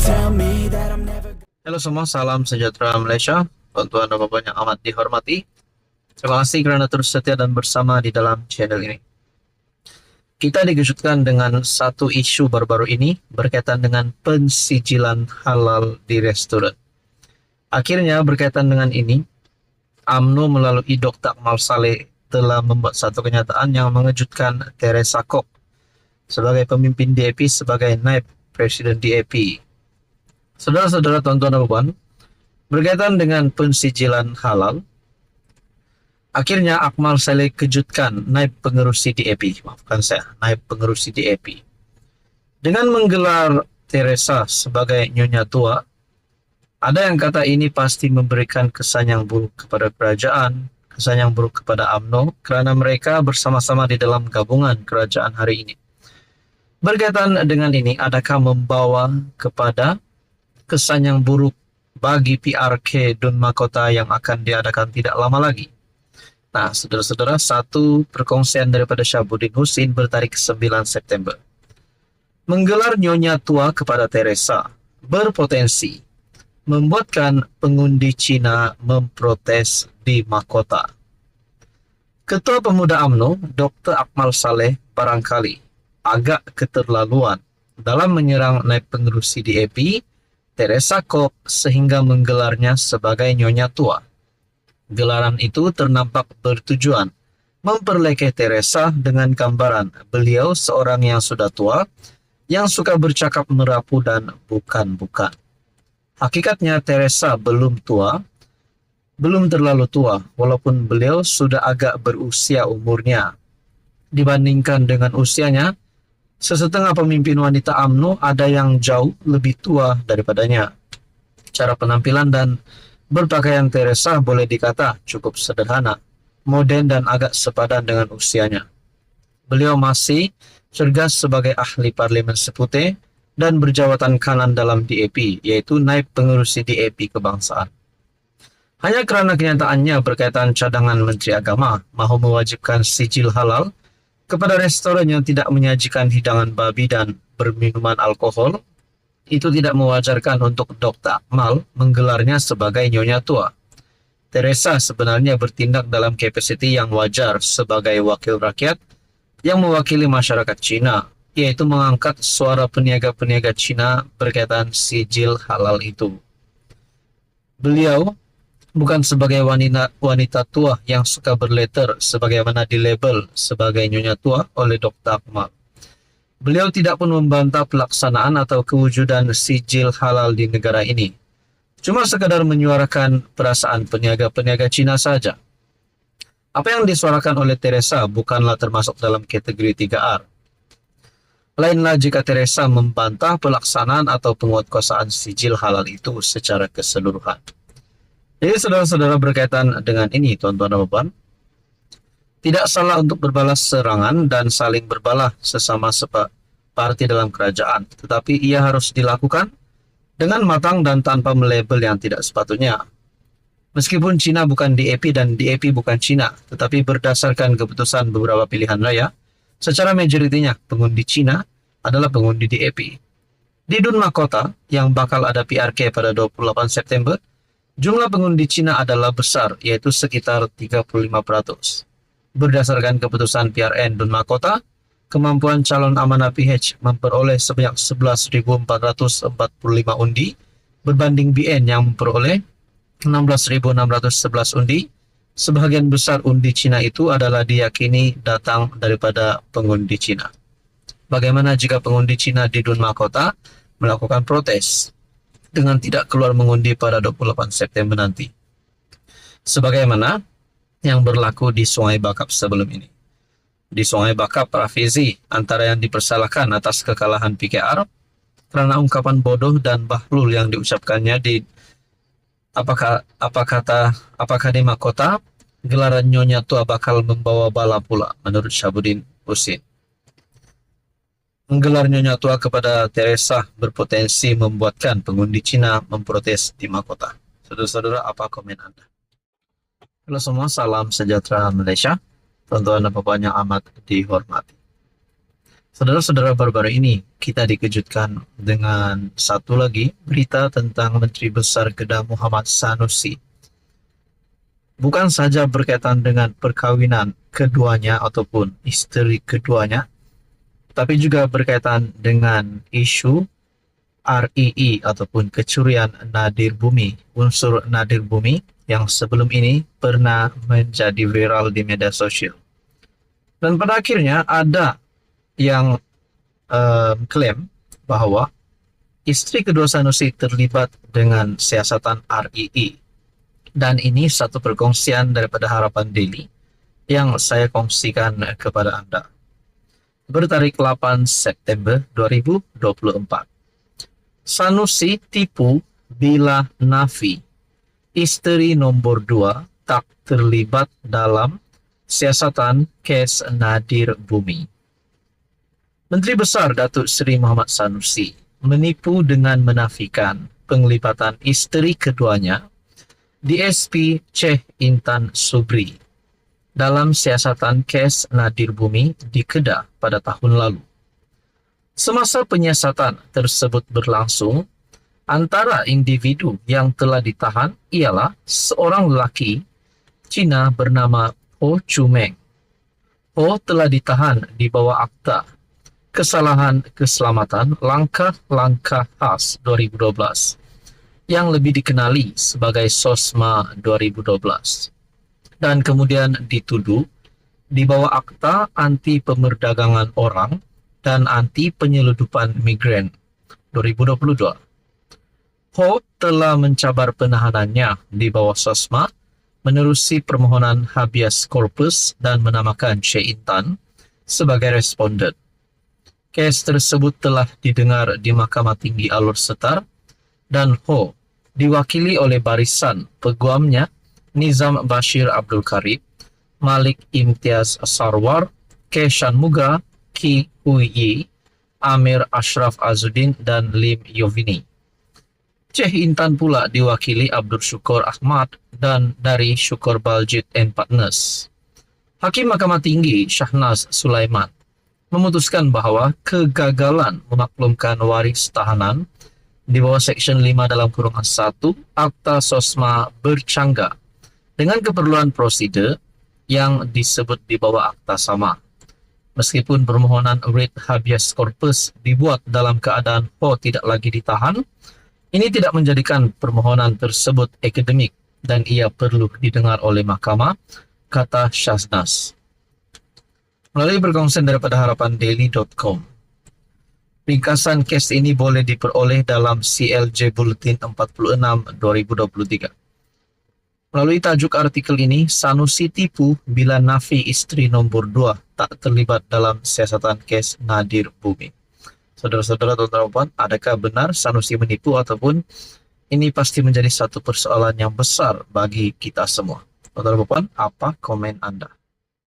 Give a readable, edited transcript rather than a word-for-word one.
tell me that I'm never. Halo semua, salam sejahtera Malaysia. Tuan-tuan dan puan yang amat dihormati. Terima kasih kerana terus setia dan bersama di dalam channel ini. Kita dikejutkan dengan satu isu baru-baru ini berkaitan dengan pensijilan halal di restoran. Akhirnya berkaitan dengan ini, UMNO melalui Dr. Akmal Saleh telah membuat satu kenyataan yang mengejutkan Teresa Kok sebagai pemimpin DAP sebagai naib presiden DAP. Saudara-saudara, tuan-tuan dan puan, berkaitan dengan pensijilan halal, akhirnya Akmal Saleh kejutkan naib pengerusi DAP, maafkan saya, naib pengerusi DAP, dengan menggelar Teresa sebagai nyonya tua. Ada yang kata ini pasti memberikan kesan yang buruk kepada kerajaan, kesan yang buruk kepada UMNO, kerana mereka bersama-sama di dalam gabungan kerajaan hari ini. Berkaitan dengan ini, adakah membawa kepada kesan yang buruk bagi PRK Dun Mahkota yang akan diadakan tidak lama lagi? Nah, saudara-saudara, satu perkongsian daripada Syahabuddin Husin bertarikh 9 September. Menggelar nyonya tua kepada Teresa berpotensi membuatkan pengundi Cina memprotes di mahkota. Ketua Pemuda UMNO, Dr. Akmal Saleh, barangkali agak keterlaluan dalam menyerang naib pengerusi DAP, Teresa Kok, sehingga menggelarnya sebagai nyonya tua. Gelaran itu ternampak bertujuan memperlekeh Teresa dengan gambaran beliau seorang yang sudah tua, yang suka bercakap merapu dan bukan-bukan. Hakikatnya Teresa belum tua, belum terlalu tua, walaupun beliau sudah agak berusia umurnya. Dibandingkan dengan usianya, sesetengah pemimpin wanita UMNO ada yang jauh lebih tua daripadanya. Cara penampilan dan berpakaian Teresa boleh dikata cukup sederhana, modern dan agak sepadan dengan usianya. Beliau masih cergas sebagai ahli parlimen Seputeh dan berjawatan kanan dalam DAP, yaitu naib pengerusi DAP kebangsaan. Hanya kerana kenyataannya berkaitan cadangan Menteri Agama mahu mewajibkan sijil halal kepada restoran yang tidak menyajikan hidangan babi dan berminuman alkohol, itu tidak mewajarkan untuk Dr. Akmal menggelarnya sebagai nyonya tua. Teresa sebenarnya bertindak dalam kapasiti yang wajar sebagai wakil rakyat yang mewakili masyarakat Cina, yaitu mengangkat suara peniaga-peniaga Cina berkaitan sijil halal itu. Beliau bukan sebagai wanita tua yang suka berletter sebagaimana dilabel sebagai nyonya tua oleh Dr. Akmal. Beliau tidak pun membantah pelaksanaan atau kewujudan sijil halal di negara ini. Cuma sekadar menyuarakan perasaan peniaga-peniaga Cina saja. Apa yang disuarakan oleh Teresa bukanlah termasuk dalam kategori 3R. Lainlah jika Teresa membantah pelaksanaan atau penguatkuasaan sijil halal itu secara keseluruhan. Jadi saudara-saudara, berkaitan dengan ini, tuan-tuan dan puan, tidak salah untuk berbalas serangan dan saling berbalah sesama separti dalam kerajaan, tetapi ia harus dilakukan dengan matang dan tanpa melabel yang tidak sepatutnya. Meskipun Cina bukan DAP dan DAP bukan Cina, tetapi berdasarkan keputusan beberapa pilihan raya, secara majoritinya pengundi Cina adalah pengundi DAP. Di Dun Mahkota yang bakal ada PRK pada 28 September, jumlah pengundi Cina adalah besar, yaitu sekitar 35%. Berdasarkan keputusan PRN Dun Mahkota, kemampuan calon amanah PH memperoleh sebanyak 11.445 undi, berbanding BN yang memperoleh 16.611 undi. Sebahagian besar undi Cina itu adalah diyakini datang daripada pengundi Cina. Bagaimana jika pengundi Cina di Dun Mahkota melakukan protes dengan tidak keluar mengundi pada 28 September nanti, sebagaimana yang berlaku di Sungai Bakap sebelum ini? Di Sungai Bakap, Rafizi antara yang dipersalahkan atas kekalahan PKR kerana ungkapan bodoh dan bahlul yang diucapkannya di apakah di mahkota, gelaran nyonya tua bakal membawa bala pula, menurut Syahabuddin Husin. Menggelar nyonya tua kepada Teresa berpotensi membuatkan pengundi Cina memprotes di mahkota. Saudara-saudara, apa komen Anda? Halo semua, salam sejahtera Malaysia. Tuan-tuan dan puan yang amat dihormati. Saudara-saudara, baru-baru ini kita dikejutkan dengan satu lagi berita tentang Menteri Besar Kedah Muhammad Sanusi. Bukan saja berkaitan dengan perkawinan keduanya ataupun isteri keduanya, tapi juga berkaitan dengan isu REE ataupun kecurian nadir bumi, unsur nadir bumi yang sebelum ini pernah menjadi viral di media sosial. Dan pada akhirnya ada yang klaim bahwa istri kedua Sanusi terlibat dengan siasatan REE. Dan ini satu perkongsian daripada Harapan Daily yang saya kongsikan kepada Anda. Bertarik 8 September 2024. Sanusi tipu bila Nafi, isteri nombor 2, tak terlibat dalam siasatan kes nadir bumi. Menteri Besar Datuk Seri Muhammad Sanusi menipu dengan menafikan penglibatan isteri keduanya, DSP Ceh Intan Subri, dalam siasatan kes nadir bumi di Kedah pada tahun lalu. Semasa penyiasatan tersebut berlangsung, antara individu yang telah ditahan ialah seorang lelaki Cina bernama Ho Chu Meng. Ho telah ditahan di bawah Akta Kesalahan Keselamatan Langkah-Langkah Khas 2012 yang lebih dikenali sebagai SOSMA 2012 dan kemudian dituduh di bawah Akta Anti Pemerdagangan Orang dan Anti Penyeludupan Migran 2022. Ho telah mencabar penahanannya di bawah SOSMA menerusi permohonan habeas corpus dan menamakan Ceh Intan sebagai responden. Kes tersebut telah didengar di Mahkamah Tinggi Alor Setar dan Ho diwakili oleh barisan peguamnya Nizam Bashir Abdul Karim, Malik Imtiaz Sarwar, K. Shanmuga, Ki Hui Yi, Amir Ashraf Azuddin, dan Lim Yovini. Ceh Intan pula diwakili Abdul Syukur Ahmad dan dari Syukur Baljit and Partners. Hakim Mahkamah Tinggi Shahnaz Sulaiman memutuskan bahawa kegagalan memaklumkan waris tahanan di bawah Seksyen 5(1) Akta SOSMA bercanggah dengan keperluan prosedur yang disebut di bawah akta sama. Meskipun permohonan writ habeas corpus dibuat dalam keadaan Ho tidak lagi ditahan, ini tidak menjadikan permohonan tersebut akademik dan ia perlu didengar oleh mahkamah, kata Shahnaz. Melalui perkongsian daripada harapandaily.com. Ringkasan kes ini boleh diperoleh dalam CLJ Bulletin 46/2023. Melalui tajuk artikel ini, Sanusi tipu bila Nafi isteri nombor 2 tak terlibat dalam siasatan kes nadir bumi. Saudara-saudara, tuan-tuan, adakah benar Sanusi menipu ataupun ini pasti menjadi satu persoalan yang besar bagi kita semua? Tuan-tuan, apa komen Anda?